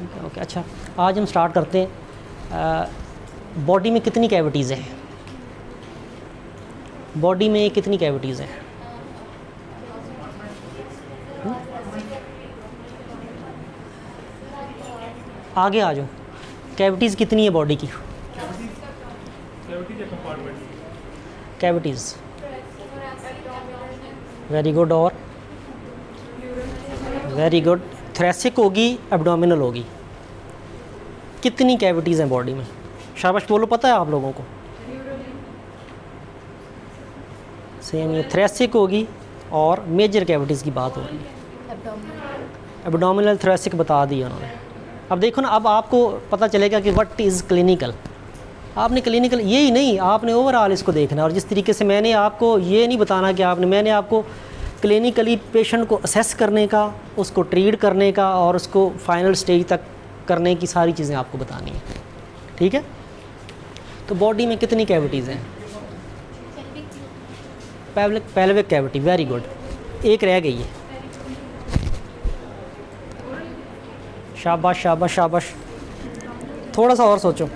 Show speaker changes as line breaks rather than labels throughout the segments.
Okay अच्छा, आज हम स्टार्ट करते हैं। बॉडी में कितनी कैविटीज़ हैं? बॉडी में कितनी कैविटीज़ हैं? आगे आ जाओ। कैविटीज़ कितनी है बॉडी की? Cavities, very good. और वेरी गुड। थोरैसिक होगी, एब्डोमिनल होगी। कितनी कैविटीज़ हैं बॉडी में? शाबाश बोलो, पता है आप लोगों को? सेम, ये थोरैसिक होगी और मेजर कैविटीज़ की बात हो रही है। एब्डोमिनल, थोरैसिक बता दिया उन्होंने। अब देखो ना, अब आपको पता चलेगा कि व्हाट इज़ क्लिनिकल। आपने क्लिनिकल यही नहीं, आपने ओवरऑल इसको देखना है। और जिस तरीके से मैंने आपको ये नहीं बताना कि मैंने आपको क्लिनिकली पेशेंट को असेस करने का, उसको ट्रीट करने का और उसको फाइनल स्टेज तक करने की सारी चीज़ें आपको बतानी है, ठीक है? तो बॉडी में कितनी कैविटीज़ हैं? Pelvic cavity, very good. एक रह गई है। शाबाश शाबाश शाबाश, थोड़ा सा और सोचो।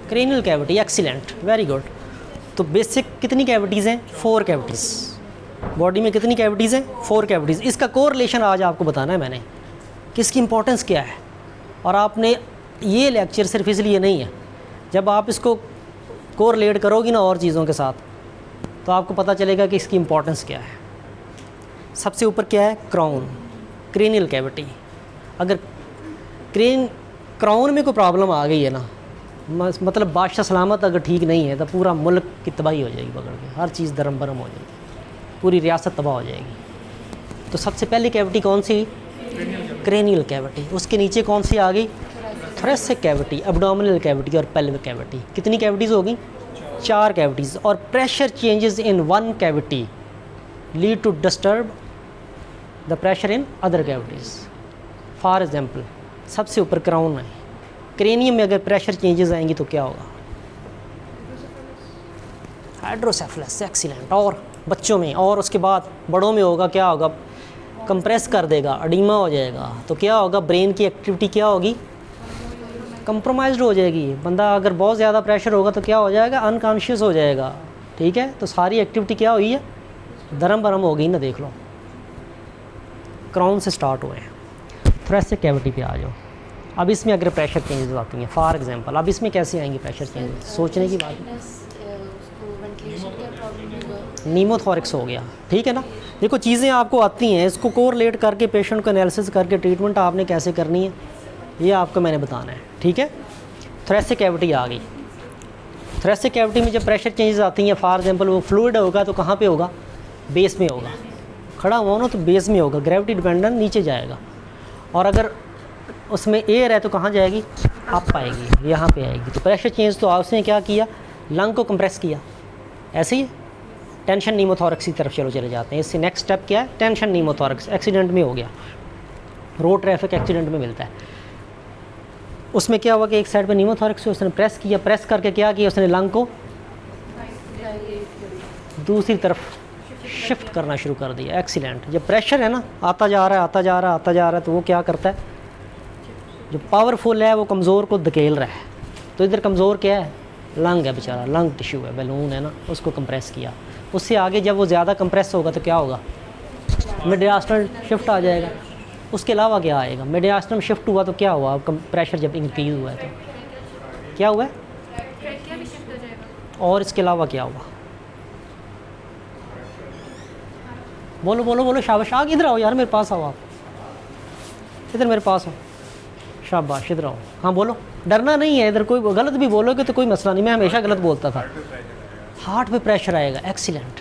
Cranial cavity, excellent, very good. तो बेसिक कितनी कैविटीज़ हैं? 4 कैविटीज़। बॉडी में कितनी कैविटीज़ हैं? 4 कैविटीज़। इसका कोरिलेशन आज आपको बताना है मैंने कि इसकी इंपॉर्टेंस क्या है। और आपने ये लेक्चर सिर्फ इसलिए नहीं है, जब आप इसको कोरिलेट करोगी ना और चीज़ों के साथ, तो आपको पता चलेगा कि इसकी इंपॉर्टेंस क्या है। सबसे ऊपर क्या है? Crown, cranial cavity. अगर क्राउन में कोई प्रॉब्लम आ गई है ना, मतलब बादशाह सलामत अगर ठीक नहीं है, तो पूरा मुल्क की तबाही हो जाएगी पकड़ के। हर चीज़ दरम बरम हो जाएगी, पूरी रियासत तबाह हो जाएगी। तो सबसे पहली कैविटी कौन सी? Cranial cavity. उसके नीचे कौन सी आ गई? थोरैसिक कैविटी, एब्डोमिनल कैविटी और पेल्विक कैविटी। कितनी कैविटीज़ होगी? 4 कैविटीज़। और pressure changes in one cavity lead to disturb the pressure in other cavities. For example, सबसे ऊपर क्राउन है, क्रेनियम में अगर प्रेशर चेंजेस आएंगी तो क्या होगा? Hydrocephalus, excellent. और बच्चों में, और उसके बाद बड़ों में होगा, क्या होगा? कंप्रेस कर देगा, अडीमा हो जाएगा। तो क्या होगा? ब्रेन की एक्टिविटी क्या होगी? कंप्रोमाइज्ड हो जाएगी। बंदा अगर बहुत ज़्यादा प्रेशर होगा तो क्या हो जाएगा? अनकॉन्शियस हो जाएगा, ठीक है? तो सारी एक्टिविटी क्या हुई है? दरम बरम हो गई ना, देख लो। क्राउन से स्टार्ट हुए हैं। थोरैसिक कैविटी पे आ जाओ। अब इसमें अगर प्रेशर चेंजेस आती हैं, फॉर एग्जांपल, अब इसमें कैसे आएंगे प्रेशर चेंजेस? सोचने की बात है। नीमोथोरिक्स हो गया, ठीक है ना? देखो चीज़ें आपको आती हैं, इसको कोरिलेट करके पेशेंट को एनालिसिस करके ट्रीटमेंट आपने कैसे करनी है, ये आपको मैंने बताना है, ठीक है? थोरैसिक कैविटी आ गई। थोरैसिक कैविटी में जब प्रेशर चेंजेस आती हैं, फॉर एग्जांपल वो फ्लूइड होगा तो कहाँ पे होगा? बेस में होगा। खड़ा हुआ ना तो बेस में होगा, ग्रेविटी डिपेंडेंट नीचे जाएगा। और अगर उसमें एयर है तो कहाँ जाएगी? अप आएगी, यहाँ पे आएगी। तो प्रेशर चेंज तो उसने क्या किया? लंग को कंप्रेस किया, ऐसे ही टेंशन नीमोथोरक्स की तरफ चले जाते हैं। इससे नेक्स्ट स्टेप क्या है? टेंशन नीमोथोरक्स। एक्सीडेंट में हो गया, रोड ट्रैफिक एक्सीडेंट में मिलता है। उसमें क्या हुआ कि एक साइड पे नीमोथोरक्स से उसने प्रेस किया, प्रेस करके क्या किया? उसने लंग को दूसरी तरफ शिफ्ट करना शुरू कर दिया। एक्सीलेंट। जब प्रेशर है ना आता जा रहा है तो वो क्या करता है? जो पावरफुल है वो कमज़ोर को धकेल रहा है। तो इधर कमज़ोर क्या है? लंग है बेचारा, लंग टिश्यू है, बैलून है ना, उसको कंप्रेस किया। उससे आगे जब वो ज़्यादा कंप्रेस होगा तो क्या होगा? मिड-डायस्टल शिफ्ट आ जाएगा। उसके अलावा क्या आएगा? मिड-डायस्टल शिफ्ट हुआ तो क्या हुआ? प्रेशर जब इंक्रीज़ हुआ है तो क्या हुआ? और इसके अलावा क्या हुआ? बोलो बोलो बोलो, शाबाश। आगे इधर आओ यार, मेरे पास आओ, आप इधर मेरे पास हो, शाबाश, इधर आओ। हाँ बोलो, डरना नहीं है। इधर कोई गलत भी बोलोगे तो कोई मसला नहीं, मैं हमेशा गलत बोलता था। हार्ट पे प्रेशर आएगा, एक्सीलेंट।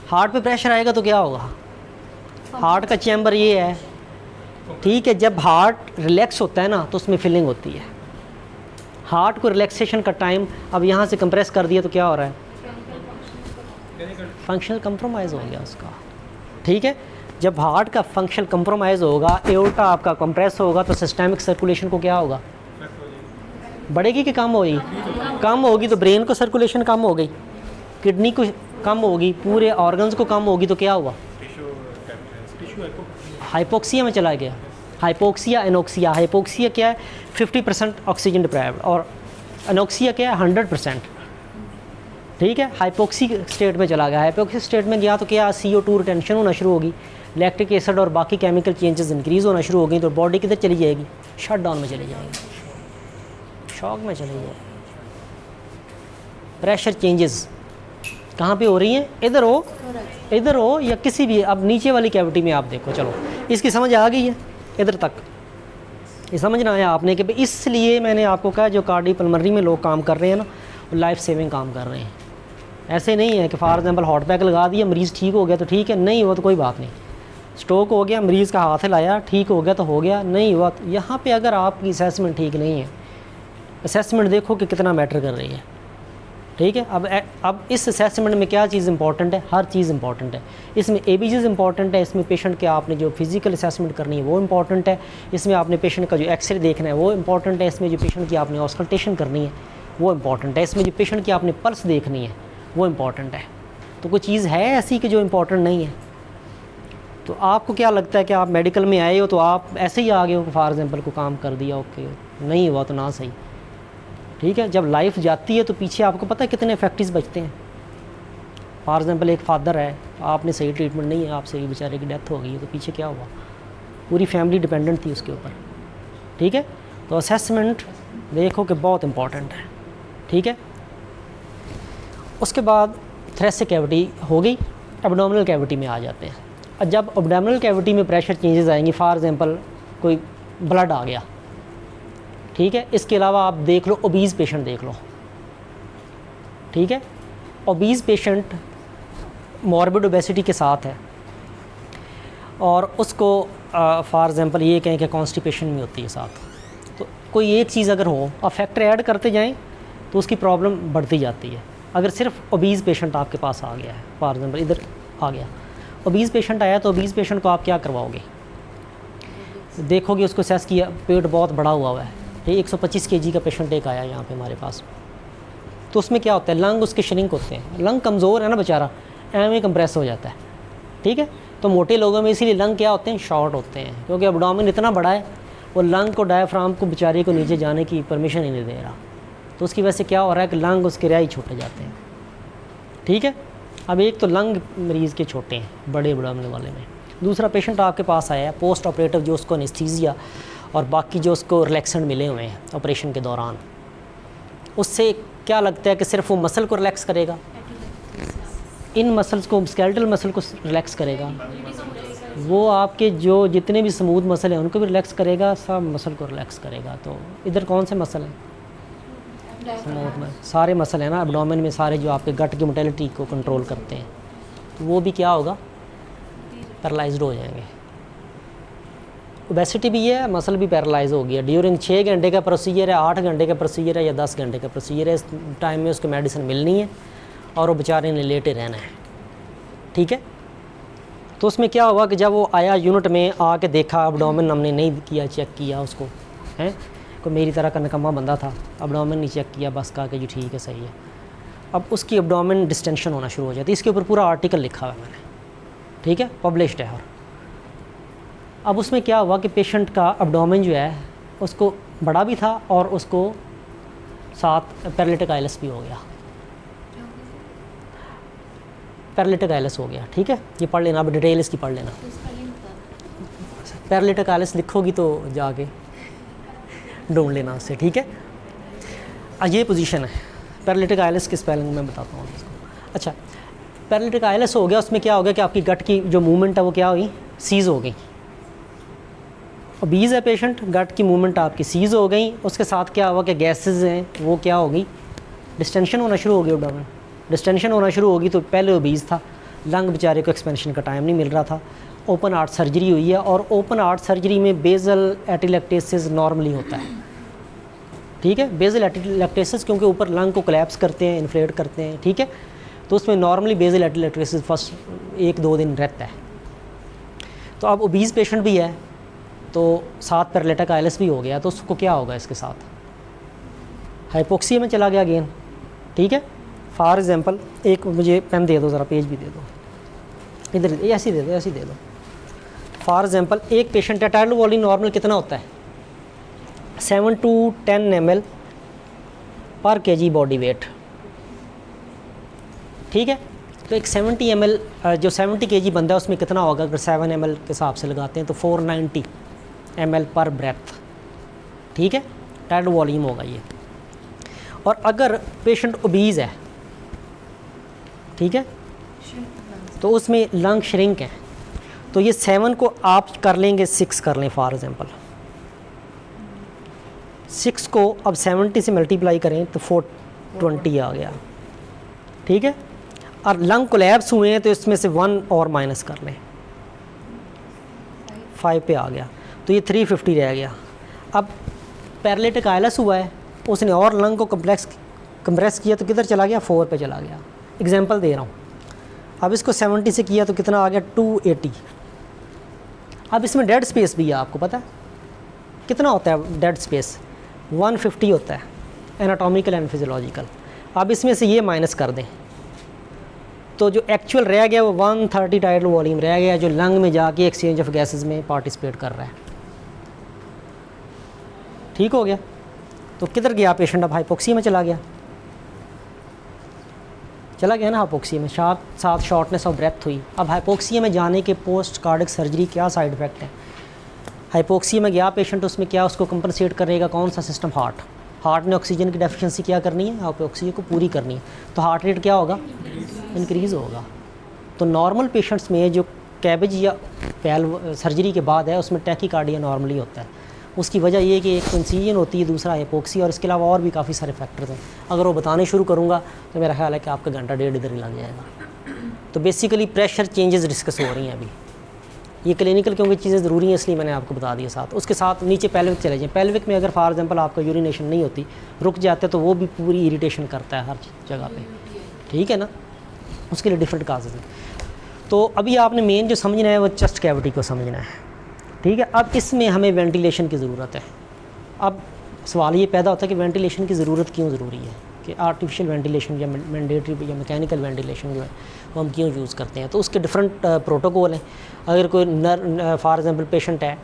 हार्ट पे प्रेशर आएगा तो क्या होगा? हार्ट का चैम्बर ये है, ठीक है? जब हार्ट रिलैक्स होता है ना तो उसमें फीलिंग होती है। हार्ट को रिलैक्सेशन का टाइम, अब यहाँ से कंप्रेस कर दिया तो क्या हो रहा है? फंक्शनल कंप्रोमाइज़ हो गया उसका, ठीक है? जब हार्ट का फंक्शन कंप्रोमाइज़ होगा, एओर्टा आपका कंप्रेस होगा, तो सिस्टमिक सर्कुलेशन को क्या होगा? बढ़ेगी कि कम होगी? कम होगी। तो ब्रेन को सर्कुलेशन कम हो गई, किडनी को कम होगी, पूरे ऑर्गन्स को कम होगी, तो क्या हुआ? हाइपोक्सिया में चला गया। Hypoxia, anoxia. हाइपोक्सिया क्या है? 50% ऑक्सीजन डिप्राइव्ड, और एनोक्सिया क्या है? 100%। ठीक है, हाइपोक्सी स्टेट में चला गया। हाइपोक्सी स्टेट में गया तो क्या, CO2 रिटेंशन होना शुरू होगी, लैक्टिक एसिड और बाकी केमिकल चेंजेस इंक्रीज़ होना शुरू हो गई, तो बॉडी किधर चली जाएगी? शट डाउन में चली जाएगी, शॉक में चली जाएगी। प्रेशर चेंजेस कहाँ पे हो रही हैं? इधर हो या किसी भी, अब नीचे वाली कैविटी में आप देखो। चलो इसकी समझ आ गई है इधर तक, ये समझना है आपने कि इसलिए मैंने आपको कहा जो कार्डियोपल्मोनरी में लोग काम कर रहे हैं ना, वो लाइफ सेविंग काम कर रहे हैं। ऐसे नहीं है कि फॉर एग्जांपल हॉट पैक लगा दिया, मरीज़ ठीक हो गया तो ठीक है, नहीं हुआ तो कोई बात नहीं। स्ट्रोक हो गया, मरीज़ का हाथ हिलाया, ठीक हो गया तो हो गया, नहीं हुआ तो यहाँ पे अगर आपकी असेसमेंट ठीक नहीं है, असेसमेंट देखो कि कितना मैटर कर रही है। ठीक है, अब इस असेसमेंट में क्या चीज़ इंपॉर्टेंट है? हर चीज़ इंपॉर्टेंट है। इसमें ABCs इंपॉर्टेंट है, इसमें पेशेंट के आपने जो फिजिकल असेसमेंट करनी है वो इंपॉर्टेंट है, इसमें आपने पेशेंट का जो एक्सरे देखना है वो इंपॉर्टेंट है, इसमें जो पेशेंट की आपने ऑस्कल्टेशन करनी है वो इंपॉर्टेंट है, इसमें जो पेशेंट की आपने पल्स देखनी है वो इंपॉर्टेंट है। तो कोई चीज़ है ऐसी कि जो इंपॉर्टेंट नहीं है? तो आपको क्या लगता है कि आप मेडिकल में आए हो तो आप ऐसे ही आ गए हो, फॉर एग्जांपल को काम कर दिया, ओके, नहीं हुआ तो ना सही। ठीक है, जब लाइफ जाती है तो पीछे आपको पता है कितने फैक्टर्स बचते हैं। फॉर एग्जांपल एक फादर है, आपने सही ट्रीटमेंट नहीं है, आपसे ही बेचारे की डेथ हो गई है, तो पीछे क्या हुआ? पूरी फैमिली डिपेंडेंट थी उसके ऊपर। ठीक है, तो असेसमेंट देखो कि बहुत इंपॉर्टेंट है। ठीक है, उसके बाद थोरेसिक कैविटी हो गई, एब्डोमिनल कैविटी में आ जाते हैं। और जब एब्डोमिनल कैविटी में प्रेशर चेंजेस आएंगी, फॉर एग्जांपल कोई ब्लड आ गया, ठीक है, इसके अलावा आप देख लो ओबीज़ पेशेंट देख लो। ठीक है, ओबीज़ पेशेंट मॉर्बिड ओबेसिटी के साथ है और उसको फॉर एग्जांपल ये कहें कि कॉन्स्टिपेशन में होती है साथ, तो कोई एक चीज़ अगर हो और फैक्टर ऐड करते जाएं तो उसकी प्रॉब्लम बढ़ती जाती है। अगर सिर्फ ओबीज़ पेशेंट आपके पास आ गया है, फॉर एग्जांपल इधर आ गया ओबीज़ पेशेंट आया, तो ओबीज़ पेशेंट को आप क्या करवाओगे? देखोगे उसको सेस किया, पेट बहुत बड़ा हुआ है, 125 kg का पेशेंट एक आया यहाँ पे हमारे पास, तो उसमें क्या होता है? लंग उसके श्रिंक होते हैं, लंग कमज़ोर है ना बेचारा, एवं कंप्रेस हो जाता है। ठीक है, तो मोटे लोगों में इसीलिए लंग क्या होते हैं? शॉर्ट होते हैं, क्योंकि एब्डोमेन इतना बड़ा है, वो लंग को डायफ्राम को बेचारे को नीचे जाने की परमिशन ही नहीं दे रहा, तो उसकी वजह से क्या हो रहा है कि लंग उसके रियाई छोटे जाते हैं। ठीक है, अब एक तो लंग मरीज़ के छोटे हैं बड़े एब्डोमेन वाले में, दूसरा पेशेंट आपके पास आया है पोस्ट ऑपरेटिव, जो उसको एनेस्थीसिया और बाकी जो उसको रिलैक्सेंट मिले हुए हैं ऑपरेशन के दौरान, उससे क्या लगता है कि सिर्फ वो मसल को रिलैक्स करेगा, इन मसल्स को, स्केलेटल मसल को रिलैक्स करेगा, वो आपके जो जितने भी स्मूथ मसल हैं उनको भी रिलैक्स करेगा, सब मसल को रिलैक्स करेगा। तो इधर कौन से मसल हैं? स्मूथ में सारे मसल हैं ना एब्डोमेन में, सारे जो आपके गट की मोटेलिटी को कंट्रोल करते हैं, तो वो भी क्या होगा? पैरालाइज्ड हो जाएंगे। ओबेसिटी भी है, मसल भी पैरालाइज हो गया। ड्यूरिंग 6 घंटे का प्रोसीजर है, 8 घंटे का प्रोसीजर है या 10 घंटे का प्रोसीजर है, इस टाइम में उसको मेडिसिन मिलनी है और वो बेचारे ने लेटे रहना है। ठीक है, तो उसमें क्या हुआ कि जब वो आया यूनिट में आके देखा, एब्डोमेन हमने नहीं किया, चेक किया उसको, हैं कोई मेरी तरह का निकम्मा बंदा था, एब्डोमेन नहीं चेक किया, बस कहा कि जी ठीक है सही है। अब उसकी एब्डोमेन डिस्टेंशन होना शुरू हो जाती है, इसके ऊपर पूरा आर्टिकल लिखा हुआ है मैंने, ठीक है, पब्लिश्ड है। और अब उसमें क्या हुआ कि पेशेंट का एब्डोमेन जो है उसको बड़ा भी था और उसको साथ पैरालिटिक आइलस भी हो गया, पैरालिटिक आइलस हो गया। ठीक है, ये पढ़ लेना, अब डिटेल इसकी पढ़ लेना। पैरालिटिक आइलस लिखोगी तो जाके ढूंढ लेना उससे। ठीक है, ये पोजीशन है पैरालिटिक आइलस की, स्पेलिंग मैं बताता हूँ इसको। अच्छा, पैरालिटिक आइलस हो गया, उसमें क्या हो गया कि आपकी गट की जो मूवमेंट है वो क्या हुई? सीज़ हो गई। ओबीज़ है पेशेंट, गट की मूवमेंट आपकी सीज़ हो गई, उसके साथ क्या हुआ कि गैसेस हैं वो क्या हो गई? डिस्टेंशन होना शुरू हो गई एब्डोमेन। डिस्टेंशन होना शुरू होगी तो पहले ओबीज़ था, लंग बेचारे को एक्सपेंशन का टाइम नहीं मिल रहा था, ओपन हार्ट सर्जरी हुई है, और ओपन हार्ट सर्जरी में बेजल एटिलेक्टेसिस नॉर्मली होता है। ठीक है, बेजल एटिलेक्टेसिस क्योंकि ऊपर लंग को कोलैप्स करते हैं, इन्फ्लेट करते हैं। ठीक है, तो उसमें नॉर्मली बेजल एटिलेक्टेसिस फर्स्ट 1-2 दिन रहता है। तो अब ओबीज़ पेशेंट भी है तो साथ पैरालिटिक आइलस भी हो गया, तो उसको क्या होगा? इसके साथ हाइपोक्सिया में चला गया अगेन। ठीक है, फॉर एग्जांपल एक मुझे पेन दे दो ज़रा, पेज भी दे दो, इधर ऐसी दे दो, ऐसी दे दो। फॉर एग्जांपल एक पेशेंट है, टाइडल वॉल्यूम नॉर्मल कितना होता है 7 to 10 ml पर kg बॉडी वेट, ठीक है। तो एक 70 ml जो 70 kg बंदा है उसमें कितना होगा, अगर 7 ml के हिसाब से लगाते हैं तो 490 ml पर ब्रेथ, ठीक है, टाइडल वॉल्यूम होगा ये। और अगर पेशेंट ओबीज़ है, ठीक है, तो उसमें लंग श्रिंक है, तो ये 7 को आप कर लेंगे 6 कर लें फॉर एग्जांपल, 6 को अब 70 से मल्टीप्लाई करें तो 420 आ गया, ठीक है। और लंग कोलैप्स हुए हैं तो इसमें से 1 और माइनस कर लें, 5 पे आ गया, तो ये 350 रह गया। अब पैरालिटिक आइलस हुआ है, उसने और लंग को कंप्रेस किया तो किधर चला गया, 4 पे चला गया। एग्जांपल दे रहा हूँ। अब इसको 70 से किया तो कितना आ गया 280। अब इसमें डेड स्पेस भी है, आपको पता है कितना होता है डेड स्पेस, 150 होता है एनाटॉमिकल एंड फिजियोलॉजिकल। अब इसमें से ये माइनस कर दें तो जो एक्चुअल रह गया वो 130 टाइडल वॉल्यूम रह गया, जो लंग में जाके एक्सचेंज ऑफ गैसेस में पार्टिसिपेट कर रहा है, ठीक हो गया। तो किधर गया पेशेंट, अब हाइपोक्सिया में चला गया ना, हाइपोक्सिया में साथ शॉर्टनेस ऑफ ब्रेथ हुई। अब हाइपोक्सिया में जाने के पोस्ट कार्डिक सर्जरी क्या साइड इफ़ेक्ट है, हाइपोक्सिया में गया पेशेंट, उसमें क्या उसको कंपनसेट करेगा कौन सा सिस्टम, हार्ट ने ऑक्सीजन की डेफिशिएंसी क्या करनी है, हाइपोक्सिया को पूरी करनी है, तो हार्ट रेट क्या होगा, इंक्रीज़ होगा। तो नॉर्मल पेशेंट्स में जो कैबेज या पैल्व सर्जरी के बाद है उसमें टैकीकार्डिया नॉर्मली होता है। उसकी वजह ये है कि एक तो इंसिजन होती है, दूसरा हाइपोक्सिया, और इसके अलावा और भी काफ़ी सारे फैक्टर्स हैं। अगर वो बताने शुरू करूँगा तो मेरा ख्याल है कि आपका घंटा डेढ़ इधर ही लग जाएगा। तो बेसिकली प्रेशर चेंजेस डिस्कस हो रही हैं अभी, ये क्लिनिकल क्योंकि चीज़ें ज़रूरी हैं इसलिए मैंने आपको बता दिया। साथ उसके साथ नीचे पेल्विक चले जाएँ, पेल्विक में अगर फॉर एग्जांपल आपका यूरिनेशन नहीं होती, रुक जाते तो वो भी पूरी इरिटेशन करता है हर जगह पे, ठीक है ना, उसके लिए डिफरेंट काजेज़ हैं। तो अभी आपने मेन जो समझना है वो चेस्ट कैविटी को समझना है, ठीक है। अब इसमें हमें वेंटिलेशन की ज़रूरत है। अब सवाल ये पैदा होता है कि वेंटिलेशन की ज़रूरत क्यों ज़रूरी है, कि आर्टिफिशियल वेंटिलेशन या मैंडेटरी या मैकेनिकल वेंटिलेशन जो है वो हम क्यों यूज़ करते हैं। तो उसके डिफरेंट प्रोटोकॉल हैं। अगर कोई फॉर एग्जांपल पेशेंट है,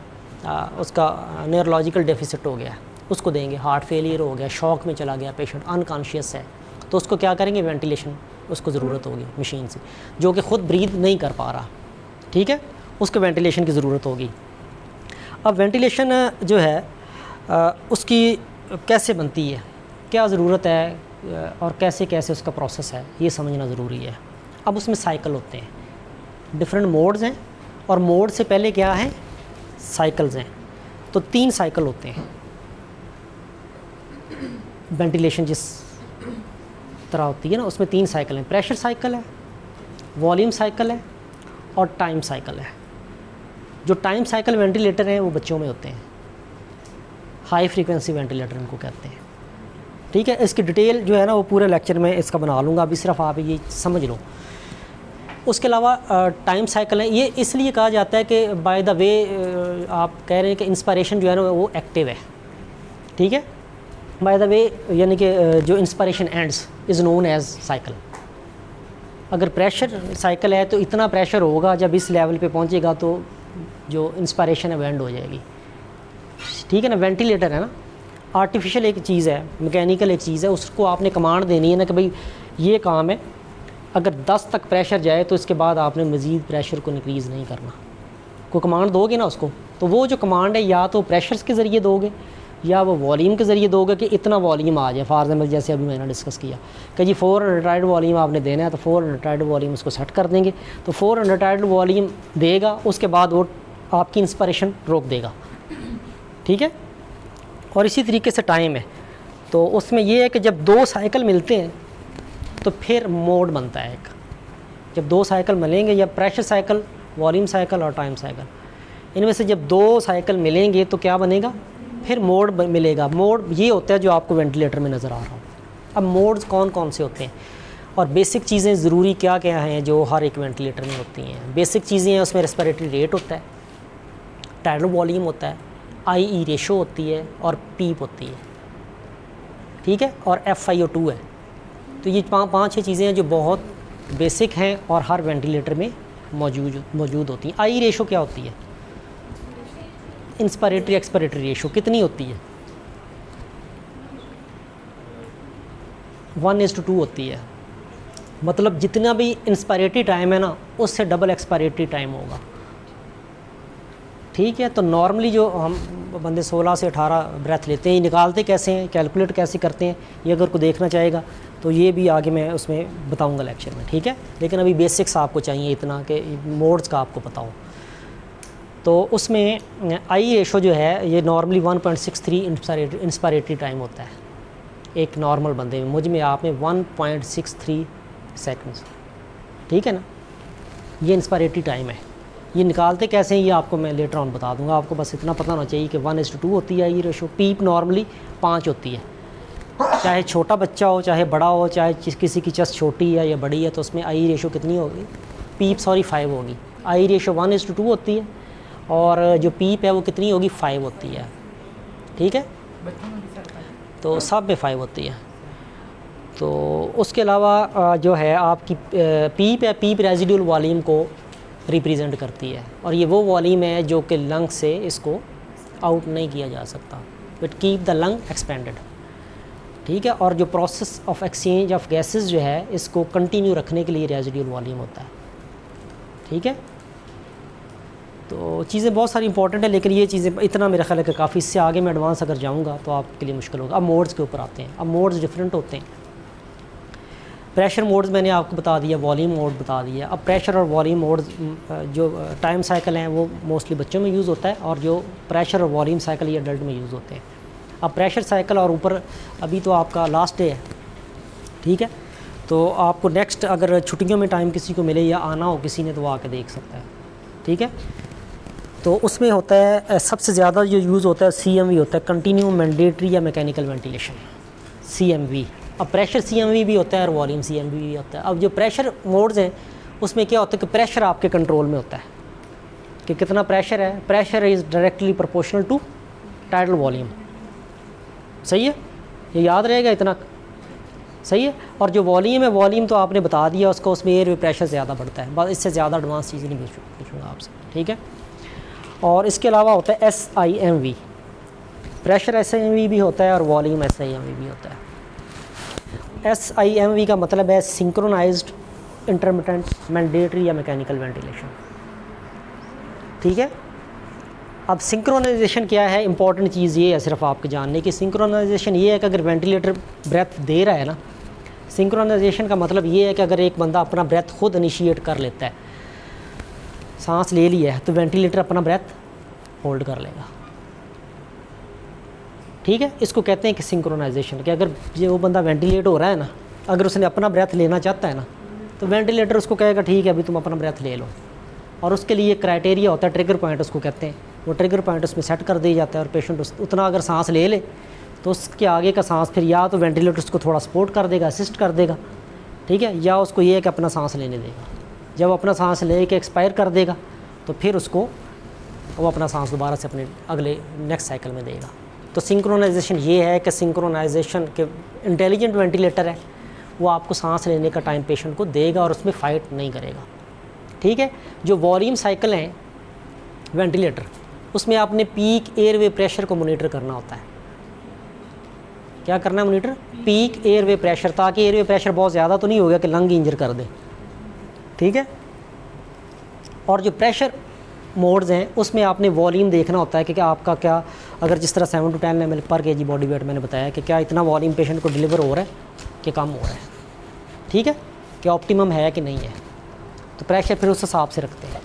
उसका न्यूरोलॉजिकल डेफिसिट हो गया, उसको देंगे, हार्ट फेलियर हो गया, शॉक में चला गया पेशेंट, अनकॉन्शियस है, तो उसको क्या करेंगे, वेंटिलेशन उसको ज़रूरत होगी मशीन से, जो कि ख़ुद ब्रीथ नहीं कर पा रहा, ठीक है, उसको वेंटिलेशन की ज़रूरत होगी। अब वेंटिलेशन जो है उसकी कैसे बनती है, क्या ज़रूरत है और कैसे कैसे उसका प्रोसेस है, ये समझना ज़रूरी है। अब उसमें साइकिल होते हैं, डिफरेंट मोड्स हैं, और मोड से पहले क्या है, साइकिल्स हैं। तो 3 साइकिल होते हैं वेंटिलेशन जिस तरह होती है ना, उसमें 3 साइकिल हैं, प्रेशर साइकिल है, वॉल्यूम साइकिल है और टाइम साइकिल है। जो टाइम साइकिल वेंटिलेटर हैं वो बच्चों में होते हैं, हाई फ्रीक्वेंसी वेंटिलेटर इनको कहते हैं, ठीक है। इसकी डिटेल जो है ना वो पूरे लेक्चर में इसका बना लूँगा, अभी सिर्फ आप ये समझ लो। उसके अलावा टाइम साइकिल है, ये इसलिए कहा जाता है कि बाय द वे आप कह रहे हैं कि इंस्पायरेशन जो है ना वो एक्टिव है, ठीक है, बाय द वे, यानी कि जो inspiration ends is known as cycle. अगर प्रेशर साइकिल है तो इतना प्रेशर होगा, जब इस लेवल पे पहुंचेगा तो जो इंस्पायरेशन है एंड हो जाएगी, ठीक है ना। वेंटिलेटर है ना, आर्टिफिशियल एक चीज़ है, मैकेनिकल एक चीज़ है, उसको आपने कमांड देनी है ना कि भाई ये काम है, अगर 10 तक प्रेशर जाए तो इसके बाद आपने मज़ीद प्रेशर को इंक्रीज़ नहीं करना। कोई कमांड दोगे ना उसको, तो वो जो कमांड है या तो प्रेशर्स के ज़रिए दोगे या वो वॉल्यूम के ज़रिए दोगे कि इतना वॉल्यूम आ जाए। फॉर एग्जाम्पल जैसे अभी मैंने डिस्कस किया कि जी 400 टाइड वॉल्यूम आपने देना है, तो 400 टाइड वॉल्यूम उसको सेट कर देंगे, तो 400 टाइड वॉल्यूम देगा, उसके बाद वो आपकी इंस्पायरेशन रोक देगा, ठीक है। और इसी तरीके से टाइम है, तो उसमें ये है कि जब 2 साइकिल मिलते हैं तो फिर मोड बनता है एक। जब 2 साइकिल मिलेंगे, या प्रेशर साइकिल, वॉल्यूम साइकिल और टाइम साइकिल, इनमें से जब 2 साइकिल मिलेंगे तो क्या बनेगा, फिर मोड मिलेगा। मोड ये होता है जो आपको वेंटिलेटर में नज़र आ रहा हो। अब मोड्स कौन कौन से होते हैं और बेसिक चीज़ें ज़रूरी क्या क्या हैं जो हर एक वेंटिलेटर में होती हैं। बेसिक चीज़ें हैं, उसमें रेस्पिरेटरी रेट होता है, टाइडल वॉल्यूम होता है, IE रेशो होती है और पीप होती है, ठीक है, और FiO2 है। तो ये 5-6 चीज़ें हैं जो बहुत बेसिक हैं और हर वेंटिलेटर में मौजूद होती हैं। IE रेशो क्या होती है, इंस्पायरेटरी एक्सपायरेटरी रेशो कितनी होती है? 1:2 होती है। मतलब जितना भी इंस्पायरेटरी टाइम है ना, उससे डबल एक्सपायरेटरी टाइम होगा। ठीक है, तो नॉर्मली जो हम बंदे 16 से 18 ब्रेथ लेते हैं, ये निकालते कैसे हैं, कैलकुलेट कैसे करते हैं, ये अगर कोई देखना चाहेगा तो ये भी आगे मैं उसमें बताऊंगा लेक्चर में। ठीक है, लेकिन अभी बेसिक्स आपको चाहिए इतना कि मोड्स का आपको पता हो। तो उसमें आई रेशो जो है ये नॉर्मली 1.63 इंस्पायरेटरी टाइम होता है एक नॉर्मल बंदे में, मुझ में आप में 1.63 सेकंड्स। ठीक है ना, ये इंस्पायरेटरी टाइम है। ये निकालते कैसे हैं ये आपको मैं लेटर ऑन बता दूंगा। आपको बस इतना पता होना चाहिए कि 1:2 होती है ये रेशो। पीप नॉर्मली 5 होती है, चाहे छोटा बच्चा हो चाहे बड़ा हो, चाहे किसी की चेस्ट छोटी है या बड़ी है, तो उसमें आई रेशो कितनी होगी? पीप 5 होगी। आई रेशो 1:2 होती है और जो पीप है वो कितनी होगी? 5 होती है। ठीक है, तो सब में 5 होती है। तो उसके अलावा जो है आपकी पीप है, पीप रेजिडुअल वॉल्यूम को रिप्रेजेंट करती है, और ये वो वॉल्यूम है जो कि लंग से इसको आउट नहीं किया जा सकता। It keep the lung expanded. ठीक है, और जो process of exchange of gases जो है इसको कंटिन्यू रखने के लिए रेजिडुअल वॉल्यूम होता है। ठीक है, तो चीज़ें बहुत सारी इंपॉर्टेंट है, लेकिन ये चीज़ें इतना मेरा ख्याल है कि काफ़ी। इससे आगे मैं एडवांस अगर जाऊँगा तो आपके लिए मुश्किल होगा। अब मोड्स के ऊपर आते हैं। अब मोड्स डिफरेंट होते हैं। प्रेशर मोड्स मैंने आपको बता दिया, वॉल्यूम मोड बता दिया। अब प्रेशर और वॉल्यूम मोड्स जो टाइम साइकिल हैं वो मोस्टली बच्चों में यूज़ होता है, और जो प्रेशर और वॉल्यूम साइकिल ये अडल्ट में यूज़ होते हैं। अब प्रेशर साइकिल और ऊपर अभी तो आपका लास्ट डे है। ठीक है, तो आपको नेक्स्ट अगर छुट्टियों में टाइम किसी को मिले या आना हो किसी ने तो वो आके देख सकता है। ठीक है, तो उसमें होता है सबसे ज़्यादा जो यूज़ होता है CMV होता है, कंटिन्यू मैंडेटरी या मैकेनिकल वेंटिलेशन, CMV। अब प्रेशर CMV भी होता है और वॉल्यूम CMV भी होता है। अब जो प्रेशर मोड्स हैं उसमें क्या होता है कि प्रेशर आपके कंट्रोल में होता है कि कितना प्रेशर है। Pressure is directly proportional to tidal volume. सही है, ये याद रहेगा इतना। सही है, और जो वॉल्यूम है, वॉल्यूम तो आपने बता दिया उसको, उसमें एयर वे प्रेशर ज़्यादा बढ़ता है। बस इससे ज़्यादा एडवांस चीज़ नहीं पूछूँगा आपसे। ठीक है, और इसके अलावा होता है SIMV। प्रेशर SIMV भी होता है और वॉल्यूम SIMV भी होता है। SIMV का मतलब है सिंक्रोनाइज्ड इंटरमिटेंट मैंडेटरी या मैकेनिकल वेंटिलेशन। ठीक है, अब सिंक्रोनाइजेशन क्या है? इंपॉर्टेंट चीज़ ये है सिर्फ आपके जानने की। सिंक्रोनाइजेशन ये है कि अगर वेंटिलेटर ब्रेथ दे रहा है ना, सिंक्रोनाइजेशन का मतलब ये है कि अगर एक बंदा अपना ब्रेथ खुद इनिशिएट कर लेता है, सांस ले लिया है, तो वेंटिलेटर अपना ब्रेथ होल्ड कर लेगा। ठीक है, इसको कहते हैं कि सिंक्रोनाइजेशन। कि अगर जो वो बंदा वेंटिलेट हो रहा है ना, अगर उसने अपना ब्रेथ लेना चाहता है ना, तो वेंटिलेटर उसको कहेगा ठीक है अभी तुम अपना ब्रेथ ले लो, और उसके लिए क्राइटेरिया होता है, ट्रिगर पॉइंट उसको कहते हैं। वो ट्रिगर पॉइंट उसमें सेट कर दिया जाता है, और पेशेंट उतना अगर सांस ले ले तो उसके आगे का सांस फिर या तो वेंटिलेटर उसको थोड़ा सपोर्ट कर देगा, असिस्ट कर देगा। ठीक है, या उसको ये है कि अपना सांस लेने देगा। जब अपना सांस ले के एक्सपायर कर देगा तो फिर उसको वो अपना सांस दोबारा से अपने अगले नेक्स्ट साइकिल में देगा। तो सिंक्रोनाइजेशन ये है कि सिंक्रोनाइजेशन के इंटेलिजेंट वेंटिलेटर है, वो आपको सांस लेने का टाइम पेशेंट को देगा और उसमें फ़ाइट नहीं करेगा। ठीक है, जो वॉल्यूम साइकिल हैं वेंटिलेटर, उसमें आपने पीक एयरवे प्रेशर को मॉनिटर करना होता है। क्या करना है? मॉनिटर पीक एयरवे प्रेशर, ताकि एयरवे प्रेशर बहुत ज़्यादा तो नहीं हो गया कि लंग इंजर कर दे। ठीक है, और जो प्रेशर मोड्स हैं उसमें आपने वॉल्यूम देखना होता है कि आपका क्या, अगर जिस तरह 7 to 10 ml पर kg बॉडी वेट मैंने बताया कि क्या इतना वॉल्यूम पेशेंट को डिलीवर हो रहा है कि कम हो रहा है। ठीक है, क्या ऑप्टिमम है कि नहीं है, तो प्रेशर फिर उस हिसाब से रखते हैं।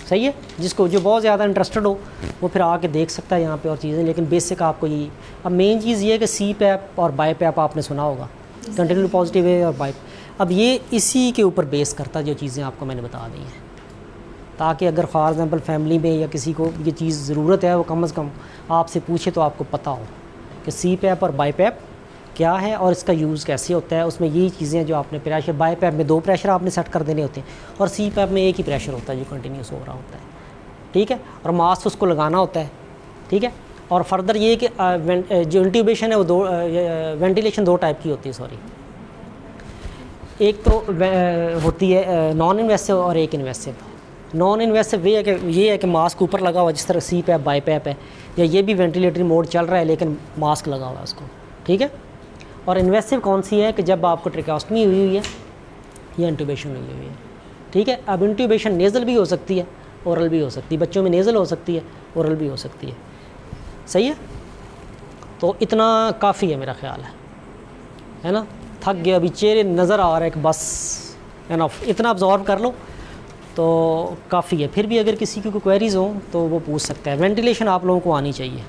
सही है, जिसको जो बहुत ज़्यादा इंटरेस्टेड हो वो फिर आके देख सकता है यहाँ पे और चीज़ें, लेकिन बेसिक आपको यही। अब मेन चीज़ ये है कि CPAP और BiPAP आपने सुना होगा, कंटिन्यू पॉजिटिव है और बाइप। अब ये इसी के ऊपर बेस करता है जो चीज़ें आपको मैंने बता दी हैं, ताकि अगर फॉर एग्ज़ाम्पल फैमिली में या किसी को ये चीज़ ज़रूरत है वो कम से कम आपसे पूछे तो आपको पता हो कि CPAP और BiPAP क्या है और इसका यूज़ कैसे होता है। उसमें यही चीज़ें जो आपने प्रेशर, BiPAP में 2 प्रेशर आपने सेट कर देने होते हैं और CPAP में एक ही प्रेशर होता है जो कंटिन्यूस हो रहा होता है। ठीक है, और मास्क उसको लगाना होता है। ठीक है, और फर्दर ये कि जो इंट्यूबेशन है वो वेंटिलेशन 2 टाइप की होती है, सॉरी। एक तो होती है नॉन इन्वेसिव और एक इन्वेसिव। नॉन इन्वेसिव ये है कि मास्क ऊपर लगा हुआ, जिस तरह सी पैप बाई पैप है, या ये भी वेंटिलेटरी मोड चल रहा है लेकिन मास्क लगा हुआ है उसको, ठीक है। और इन्वेसिव कौन सी है कि जब आपको ट्रेकेस्टमी हुई हुई है या इंट्यूबेशन हुई हुई है, ठीक है। अब इंट्यूबेशन नेज़ल भी हो सकती है, ओरल भी हो सकती है, बच्चों में नेज़ल हो सकती है, ओरल भी हो सकती है, सही है। तो इतना काफ़ी है मेरा ख्याल है ना। थक गया, अभी चेहरे नज़र आ रहा है कि बस एनफ, इतना अब्जॉर्व कर लो तो काफ़ी है। फिर भी अगर किसी की कोई क्वेरीज़ हो तो वो पूछ सकता है। वेंटिलेशन आप लोगों को आनी चाहिए,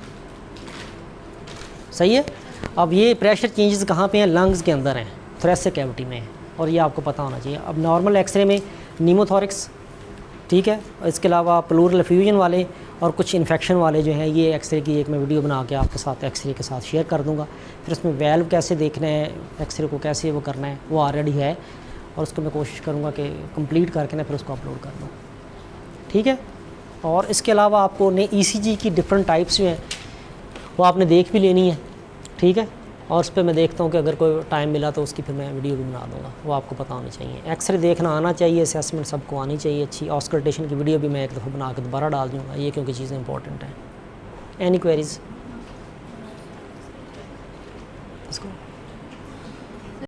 सही है। अब ये प्रेशर चेंजेस कहाँ पे हैं, लंग्स के अंदर हैं, थोरेसिक कैविटी में है, और ये आपको पता होना चाहिए। अब नॉर्मल एक्सरे में न्यूमोथोरिक्स, ठीक है, इसके अलावा प्लूरल एफ्यूजन वाले और कुछ इन्फेक्शन वाले जो हैं, ये एक्सरे की एक मैं वीडियो बना के आपके साथ एक्सरे के साथ शेयर कर दूंगा। फिर उसमें वैल्व कैसे देखना है, एक्सरे को कैसे वो करना है, वो ऑलरेडी है, और उसको मैं कोशिश करूँगा कि कंप्लीट करके ना फिर उसको अपलोड कर दूँ, ठीक है। और इसके अलावा आपको ने ECG की डिफरेंट टाइप्स जो हैं वो आपने देख भी लेनी है, ठीक है। और उस पर मैं देखता हूँ कि अगर कोई टाइम मिला तो उसकी फिर मैं वीडियो भी बना दूँगा, वो आपको पता होनी चाहिए। एक्सरे देखना आना चाहिए, असेसमेंट सबको आनी चाहिए अच्छी। ऑस्कल्टेशन की वीडियो भी मैं एक दफ़ा बना के दोबारा डाल दूँगा ये, क्योंकि चीज़ें इंपॉर्टेंट हैं। एनी क्वेरीज इसको